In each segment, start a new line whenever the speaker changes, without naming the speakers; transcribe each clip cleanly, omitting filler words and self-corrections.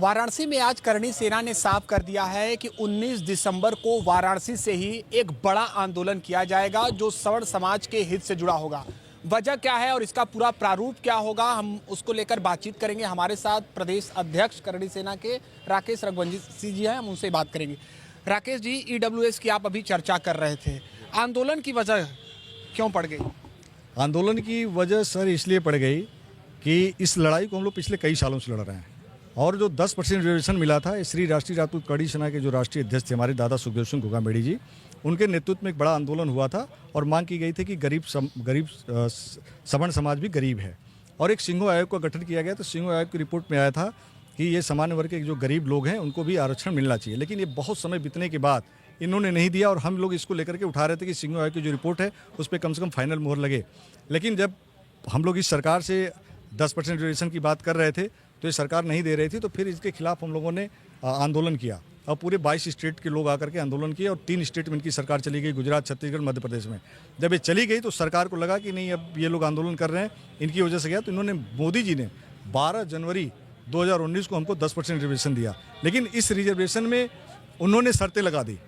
वाराणसी में आज करणी सेना ने साफ कर दिया है कि 19 दिसंबर को वाराणसी से ही एक बड़ा आंदोलन किया जाएगा जो सवर्ण समाज के हित से जुड़ा होगा। वजह क्या है और इसका पूरा प्रारूप क्या होगा, हम उसको लेकर बातचीत करेंगे। हमारे साथ प्रदेश अध्यक्ष करणी सेना के राकेश रघुवंशी जी हैं, हम उनसे बात करेंगे। राकेश जी, ईडब्ल्यूएस की आप अभी चर्चा कर रहे थे, आंदोलन की वजह क्यों पड़ गई?
आंदोलन की वजह सर इसलिए पड़ गई कि इस लड़ाई को हम लोग पिछले कई सालों से लड़ रहे हैं और जो 10% रिजर्वेशन मिला था, श्री राष्ट्रीय राजपूत करणी सेना के जो राष्ट्रीय अध्यक्ष थे हमारे दादा सुखदेव सिंह घुगामेड़ी जी, उनके नेतृत्व में एक बड़ा आंदोलन हुआ था और मांग की गई थी कि गरीब सवर्ण समाज भी गरीब है और एक सिंघो आयोग का गठन किया गया। तो सिंघो आयोग की रिपोर्ट में आया था कि ये सामान्य वर्ग के जो गरीब लोग हैं उनको भी आरक्षण मिलना चाहिए, लेकिन ये बहुत समय बीतने के बाद इन्होंने नहीं दिया और हम लोग इसको लेकर के उठा रहे थे कि सिंघो आयोग की जो रिपोर्ट है उस पर कम से कम फाइनल मोहर लगे। लेकिन जब हम लोग इस सरकार से 10% रिजर्वेशन की बात कर रहे थे तो ये सरकार नहीं दे रही थी, तो फिर इसके खिलाफ हम लोगों ने आंदोलन किया और पूरे 22 स्टेट के लोग आकर के आंदोलन किए और 3 स्टेट में इनकी सरकार चली गई, गुजरात, छत्तीसगढ़, मध्य प्रदेश में। जब ये चली गई तो सरकार को लगा कि नहीं, अब ये लोग आंदोलन कर रहे हैं, इनकी वजह से गया, तो इन्होंने मोदी जी ने 12 जनवरी 2019 को हमको 10% रिजर्वेशन दिया। लेकिन इस रिजर्वेशन में उन्होंने शर्तें लगा दी।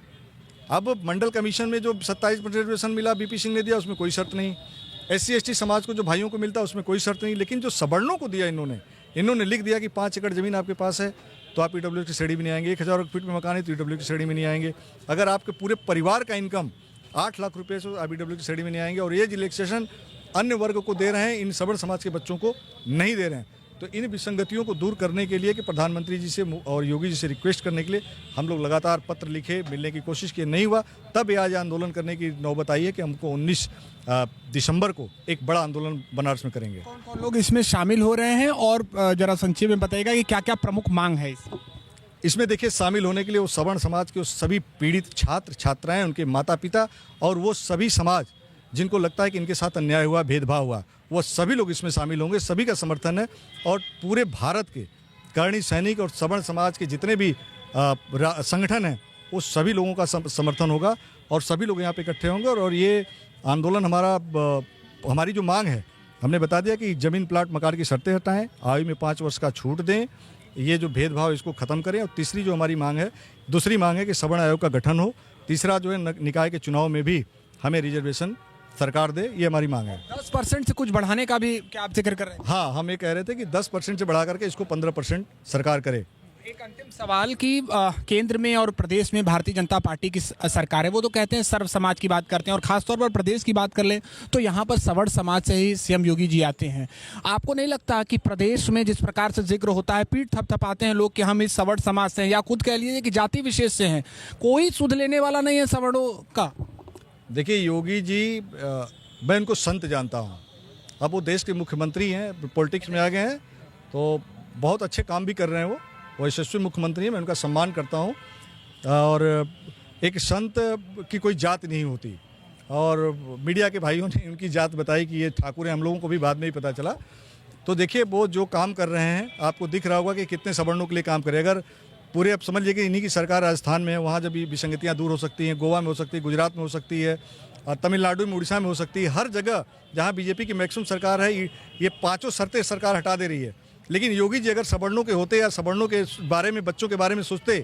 अब मंडल कमीशन में जो 27% रिजर्वेशन मिला, बीपी सिंह ने दिया, उसमें कोई शर्त नहीं। SC/ST समाज को जो भाइयों को मिलता है उसमें कोई शर्त नहीं। लेकिन जो सवर्णों को दिया इन्होंने लिख दिया कि 5 एकड़ जमीन आपके पास है तो आप ईडब्ल्यूएस की श्रेणी में नहीं आएंगे, 1000 फीट में मकान है तो ईडब्ल्यूएस की श्रेणी में नहीं आएंगे, अगर आपके पूरे परिवार का इनकम 8 लाख रुपए से आप ईडब्ल्यूएस की श्रेणी में नहीं आएंगे, और ये रिलैक्सेशन अन्य वर्ग को दे रहे हैं, इन सवर्ण समाज के बच्चों को नहीं दे रहे हैं। तो इन विसंगतियों को दूर करने के लिए कि प्रधानमंत्री जी से और योगी जी से रिक्वेस्ट करने के लिए हम लोग लगातार पत्र लिखे, मिलने की कोशिश की, नहीं हुआ। तब ये आज आंदोलन करने की नौबत आई है कि हमको 19 दिसंबर को एक बड़ा आंदोलन बनारस में करेंगे।
कौन कौन लोग इसमें शामिल हो रहे हैं और जरा संक्षेप में बताइएगा कि क्या क्या प्रमुख मांग है
इसमें? देखिए, शामिल होने के लिए वो सवर्ण समाज के सभी पीड़ित छात्र छात्राएं, उनके माता पिता और वो सभी समाज जिनको लगता है कि इनके साथ अन्याय हुआ, भेदभाव हुआ, वो सभी लोग इसमें शामिल होंगे। सभी का समर्थन है और पूरे भारत के करणी सैनिक और सवर्ण समाज के जितने भी संगठन हैं वो सभी लोगों का समर्थन होगा और सभी लोग यहाँ पे इकट्ठे होंगे। और ये आंदोलन हमारी जो मांग है, हमने बता दिया कि जमीन प्लाट मकान की शर्तें हटाएं, आयु में 5 वर्ष का छूट दें, ये जो भेदभाव इसको ख़त्म करें। और तीसरी जो हमारी मांग है, दूसरी मांग है कि सवर्ण आयोग का गठन हो। तीसरा जो है, निकाय के चुनाव में भी हमें रिजर्वेशन सरकार दे, ये हमारी मांग है।
10% से कुछ बढ़ाने का भी क्या आप जिक्र कर रहे हैं?
हाँ, हम ये कह रहे थे कि 10% से बढ़ा करके इसको 15% सरकार करे।
एक अंतिम सवाल कि केंद्र में और प्रदेश में भारतीय जनता पार्टी की सरकार है, वो तो कहते हैं सर्व समाज की बात करते हैं, और खासतौर पर प्रदेश की बात कर लें तो यहाँ पर सवर्ण समाज से ही सीएम योगी जी आते हैं। आपको नहीं लगता कि प्रदेश में जिस प्रकार से जिक्र होता है, पीठ थपथपाते हैं लोग कि हम इस सवर्ण समाज से हैं, या खुद कह लीजिए कि जाति विशेष से हैं, कोई सुध लेने वाला नहीं है सवर्णों का?
देखिए, योगी जी, मैं इनको संत जानता हूँ। अब वो देश के मुख्यमंत्री हैं, पॉलिटिक्स में आ गए हैं, तो बहुत अच्छे काम भी कर रहे हैं। वो यशस्वी मुख्यमंत्री हैं, मैं उनका सम्मान करता हूँ। और एक संत की कोई जात नहीं होती, और मीडिया के भाइयों ने उनकी जात बताई कि ये ठाकुर हैं, हम लोगों को भी बाद में ही पता चला। तो देखिए, वो जो काम कर रहे हैं, आपको दिख रहा होगा कि कितने सवर्णों के लिए काम करे। अगर पूरे, अब समझ लीजिए कि इन्हीं की सरकार राजस्थान में है, वहाँ जब विसंगतियाँ दूर हो सकती हैं, गोवा में हो सकती है, गुजरात में हो सकती है, तमिलनाडु में, उड़ीसा में हो सकती है, हर जगह जहाँ बीजेपी की मैक्सिमम सरकार है, ये 5 शर्तें सरकार हटा दे रही है। लेकिन योगी जी अगर सवर्णों के होते या सवर्णों के बारे में, बच्चों के बारे में सोचते,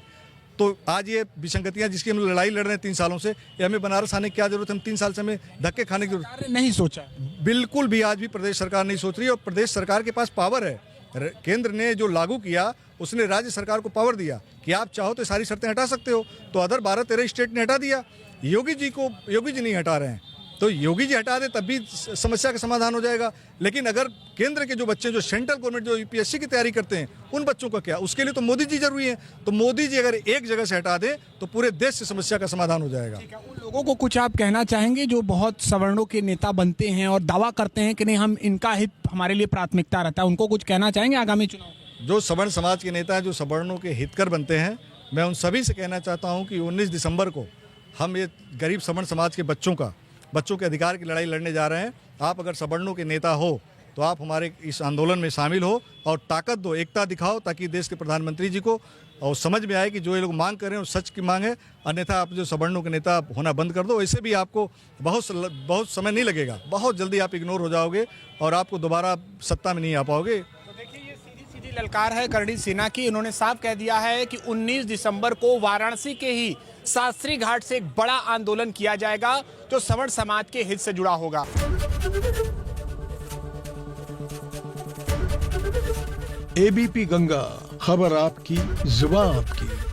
तो आज ये विसंगतियाँ जिसकी हम लड़ाई लड़ रहे हैं 3 सालों से, ये हमें बनारस आने की क्या जरूरत है? हम 3 साल से हमें धक्के खाने की जरूरत
नहीं सोचा,
बिल्कुल भी आज भी प्रदेश सरकार नहीं सोच रही। और प्रदेश सरकार के पास पावर है, केंद्र ने जो लागू किया उसने राज्य सरकार को पावर दिया कि आप चाहो तो सारी शर्तें हटा सकते हो, तो अदर 12-13 स्टेट ने हटा दिया। योगी जी नहीं हटा रहे हैं, तो योगी जी हटा दे तब भी समस्या का समाधान हो जाएगा। लेकिन अगर केंद्र के जो बच्चे, जो सेंट्रल गवर्नमेंट, जो यूपीएससी की तैयारी करते हैं, उन बच्चों का क्या? उसके लिए तो मोदी जी जरूरी है। तो मोदी जी अगर एक जगह से हटा दे तो पूरे देश से समस्या का समाधान हो जाएगा।
उन लोगों को कुछ आप कहना चाहेंगे जो बहुत सवर्णों के नेता बनते हैं और दावा करते हैं कि नहीं, हम इनका हित हमारे लिए प्राथमिकता रहता है, उनको कुछ कहना चाहेंगे आगामी चुनाव?
जो सवर्ण समाज के नेता हैं, जो सवर्णों के हितकर बनते हैं, मैं उन सभी से कहना चाहता हूं कि 19 दिसंबर को हम ये गरीब सवर्ण समाज के बच्चों के अधिकार की लड़ाई लड़ने जा रहे हैं। आप अगर सवर्णों के नेता हो तो आप हमारे इस आंदोलन में शामिल हो और ताकत दो, एकता दिखाओ, ताकि देश के प्रधानमंत्री जी को और समझ में आए कि जो ये लोग मांग कर रहे हैं वो सच की मांग है। अन्यथा आप जो सवर्णों के नेता होना बंद कर दो, ऐसे भी आपको बहुत समय नहीं लगेगा, बहुत जल्दी आप इग्नोर हो जाओगे और आपको दोबारा सत्ता में नहीं आ पाओगे।
देखिए, ये सीधी ललकार है करणी सेना की। इन्होंने साफ कह दिया है कि 19 दिसंबर को वाराणसी के ही शास्त्री घाट से एक बड़ा आंदोलन किया जाएगा जो सवर्ण समाज के हित से जुड़ा होगा।
एबीपी गंगा, खबर आपकी, जुबान आपकी।